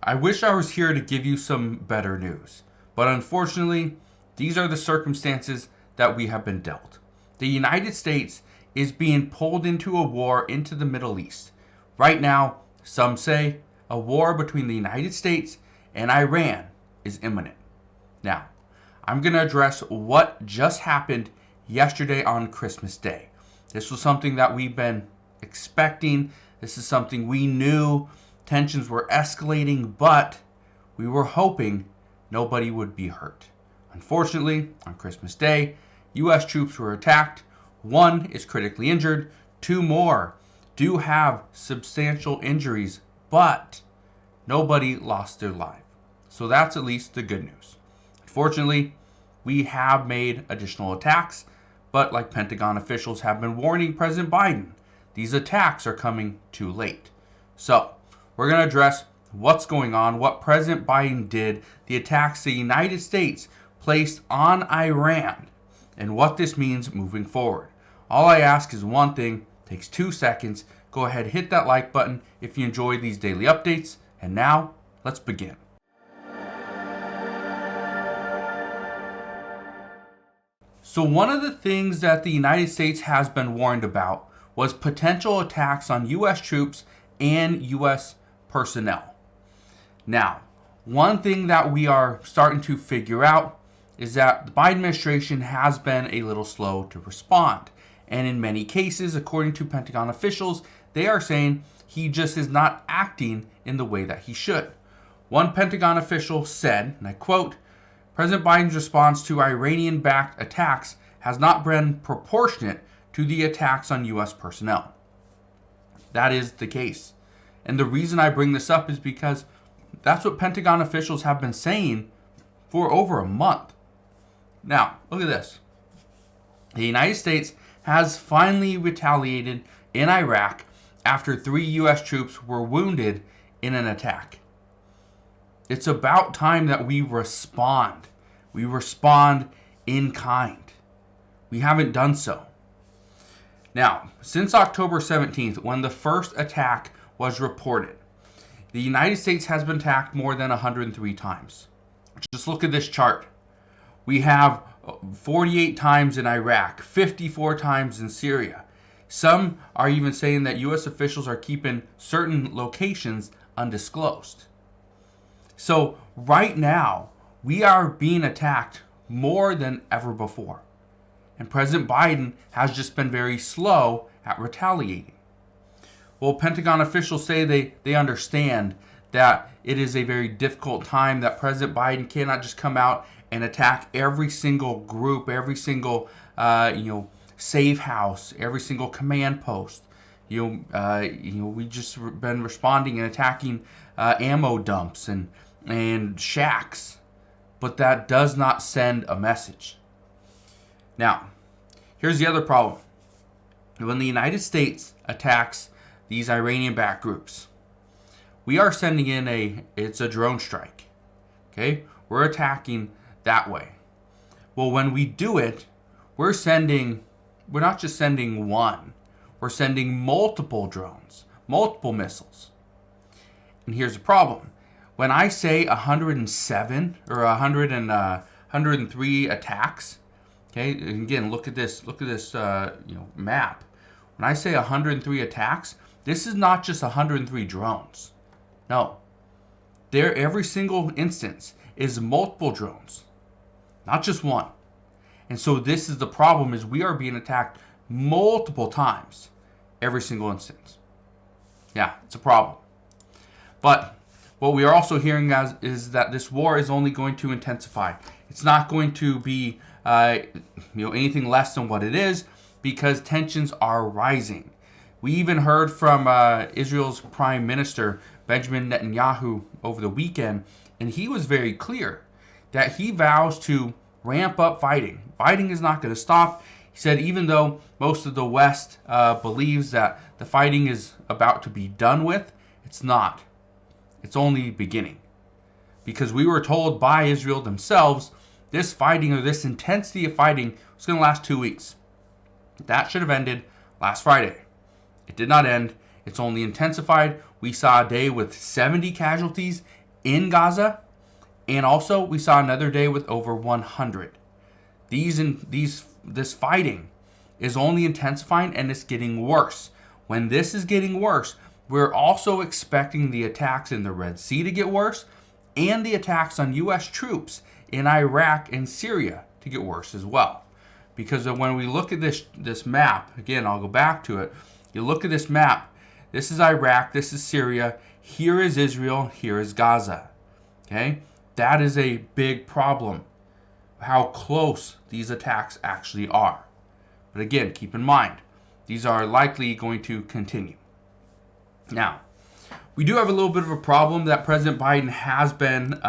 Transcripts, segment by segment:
I wish I was here to give you some better news, but unfortunately, these are the circumstances that we have been dealt. The United States is being pulled into a war into the Middle East. Right now, some say a war between the United States and Iran is imminent. Now, I'm going to address what just happened yesterday on Christmas Day. This was something that we've been expecting. This is something we knew. Tensions were escalating, but we were hoping nobody would be hurt. Unfortunately, on Christmas Day, U.S. troops were attacked. 1 is critically injured. 2 more do have substantial injuries, but nobody lost their life. So that's at least the good news. Unfortunately, we have made additional attacks, but like Pentagon officials have been warning President Biden, these attacks are coming too late. So, we're going to address what's going on, what President Biden did, the attacks the United States placed on Iran, and what this means moving forward. All I ask is one thing, takes 2 seconds. Go ahead, hit that like button if you enjoy these daily updates. And now, let's begin. So one of the things that the United States has been warned about was potential attacks on U.S. troops and U.S. personnel. Now, one thing that we are starting to figure out is that the Biden administration has been a little slow to respond. And in many cases, according to Pentagon officials, they are saying he just is not acting in the way that he should. One Pentagon official said, and I quote, "President Biden's response to Iranian-backed attacks has not been proportionate to the attacks on U.S. personnel." That is the case. And the reason I bring this up is because that's what Pentagon officials have been saying for over a month. Now, look at this. The United States has finally retaliated in Iraq after 3 U.S. troops were wounded in an attack. It's about time that we respond. We respond in kind. We haven't done so. Now, since October 17th, when the first attack was reported, the United States has been attacked more than 103 times. Just look at this chart. We have 48 times in Iraq, 54 times in Syria. Some are even saying that U.S. officials are keeping certain locations undisclosed. So right now, we are being attacked more than ever before. And President Biden has just been very slow at retaliating. Well, Pentagon officials say they understand that it is a very difficult time, that President Biden cannot just come out and attack every single group, every single safe house, every single command post. We just been responding and attacking ammo dumps and shacks, but that does not send a message. Now, here's the other problem. When the United States attacks these Iranian-backed groups, we are sending in it's a drone strike. Okay? We're attacking that way. Well, when we do it, we're not just sending one. We're sending multiple drones, multiple missiles. And here's the problem. When I say 107 or 103 attacks, okay, and again, look at this map. When I say 103 attacks, this is not just 103 drones. No. Every single instance is multiple drones, not just one. And so this is the problem, is we are being attacked multiple times every single instance. Yeah, it's a problem. But what we are also hearing is that this war is only going to intensify. It's not going to be anything less than what it is, because tensions are rising. We even heard from Israel's Prime Minister Benjamin Netanyahu over the weekend, and he was very clear that he vows to ramp up fighting. Fighting is not going to stop. He said even though most of the West believes that the fighting is about to be done with, it's not. It's only beginning. Because we were told by Israel themselves, this fighting, or this intensity of fighting, was going to last 2 weeks. That should have ended last Friday. It did not end. It's only intensified. We saw a day with 70 casualties in Gaza, and also we saw another day with over 100. This fighting is only intensifying, and it's getting worse. When this is getting worse, we're also expecting the attacks in the Red Sea to get worse, and the attacks on U.S. troops in Iraq and Syria to get worse as well. Because when we look at this map, again, I'll go back to it. You look at this map. This is Iraq. This is Syria. Here is Israel. Here is Gaza. Okay? That is a big problem, how close these attacks actually are. But again, keep in mind, these are likely going to continue. Now, we do have a little bit of a problem that President Biden has been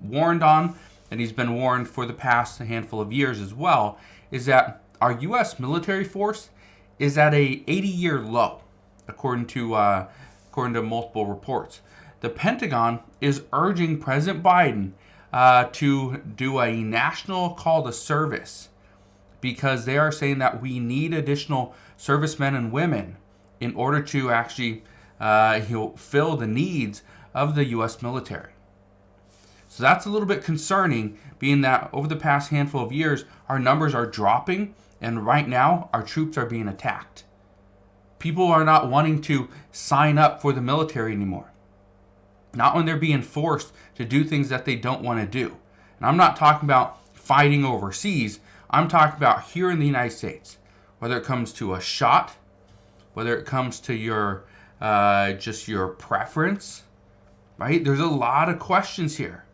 warned on, and he's been warned for the past handful of years as well, is that our U.S. military force is at a 80-year low, according to multiple reports. The Pentagon is urging President Biden to do a national call to service, because they are saying that we need additional servicemen and women in order to actually fill the needs of the U.S. military. So that's a little bit concerning, being that over the past handful of years, our numbers are dropping, and right now our troops are being attacked. People are not wanting to sign up for the military anymore. Not when they're being forced to do things that they don't want to do. And I'm not talking about fighting overseas. I'm talking about here in the United States. Whether it comes to a shot, whether it comes to your just your preference, right? There's a lot of questions here.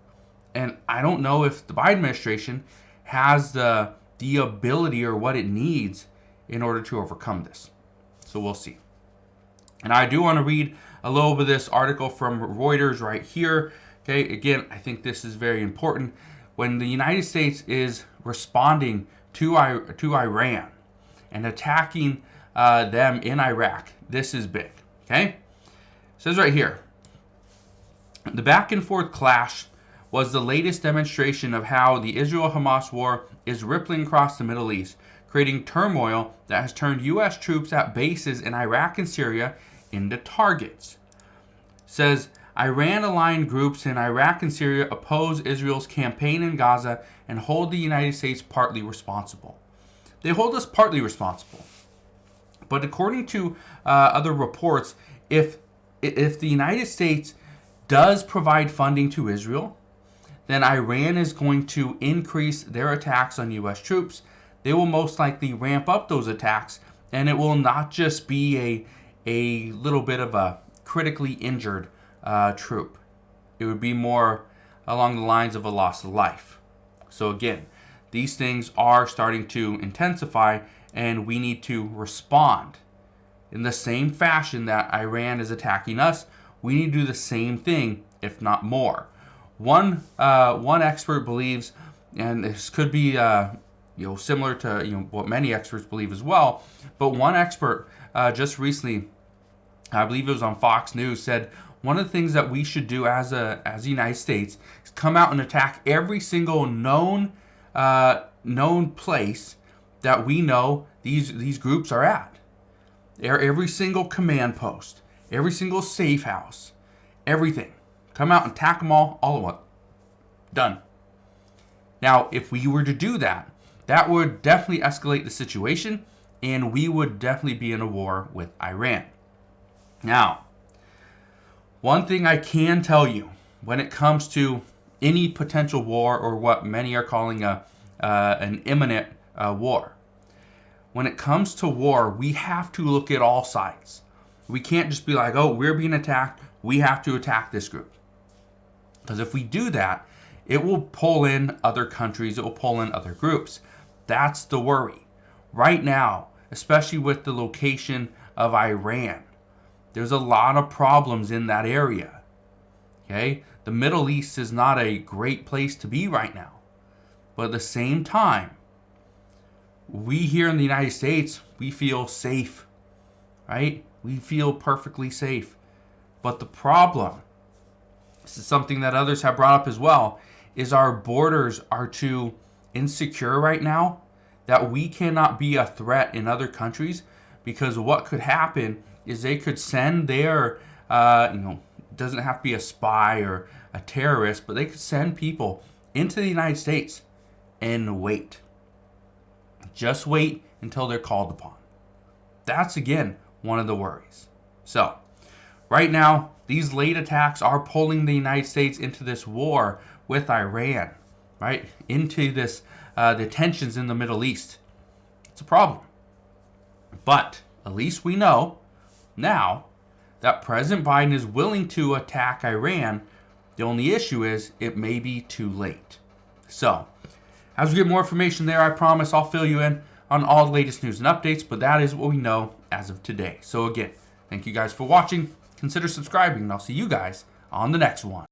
And I don't know if the Biden administration has the ability or what it needs in order to overcome this. So we'll see. And I do want to read a little bit of this article from Reuters right here. Okay, again, I think this is very important. When the United States is responding to Iran and attacking them in Iraq, this is big. Okay, it says right here, the back and forth clash was the latest demonstration of how the Israel-Hamas war is rippling across the Middle East, creating turmoil that has turned U.S. troops at bases in Iraq and Syria into targets. Says Iran-aligned groups in Iraq and Syria oppose Israel's campaign in Gaza and hold the United States partly responsible. They hold us partly responsible. But according to other reports, if the United States does provide funding to Israel, then Iran is going to increase their attacks on U.S. troops. They will most likely ramp up those attacks, and it will not just be a little bit of a critically injured troop. It would be more along the lines of a loss of life. So again, these things are starting to intensify, and we need to respond in the same fashion that Iran is attacking us. We need to do the same thing, if not more. One expert believes, and this could be similar to what many experts believe as well, but one expert just recently, I believe it was on Fox News, said one of the things that we should do as the United States is come out and attack every single known place that we know these groups are at. Every single command post, every single safe house, everything. Come out and attack them all at once. Done. Now, if we were to do that, that would definitely escalate the situation, and we would definitely be in a war with Iran. Now, one thing I can tell you when it comes to any potential war, or what many are calling an imminent war, when it comes to war, we have to look at all sides. We can't just be like, oh, we're being attacked, we have to attack this group. Because if we do that, it will pull in other countries, it will pull in other groups. That's the worry. Right now, especially with the location of Iran, there's a lot of problems in that area. Okay? The Middle East is not a great place to be right now. But at the same time, we here in the United States, we feel safe. Right? We feel perfectly safe. But the problem, this is something that others have brought up as well, is our borders are too insecure right now, that we cannot be a threat in other countries, because what could happen is they could send their doesn't have to be a spy or a terrorist, but they could send people into the United States and wait. Just wait until they're called upon. That's, again, one of the worries. So, right now, these late attacks are pulling the United States into this war with Iran, right? Into this, the tensions in the Middle East. It's a problem. But at least we know now that President Biden is willing to attack Iran. The only issue is it may be too late. So, as we get more information there, I promise I'll fill you in on all the latest news and updates, but that is what we know as of today. So again, thank you guys for watching. Consider subscribing, and I'll see you guys on the next one.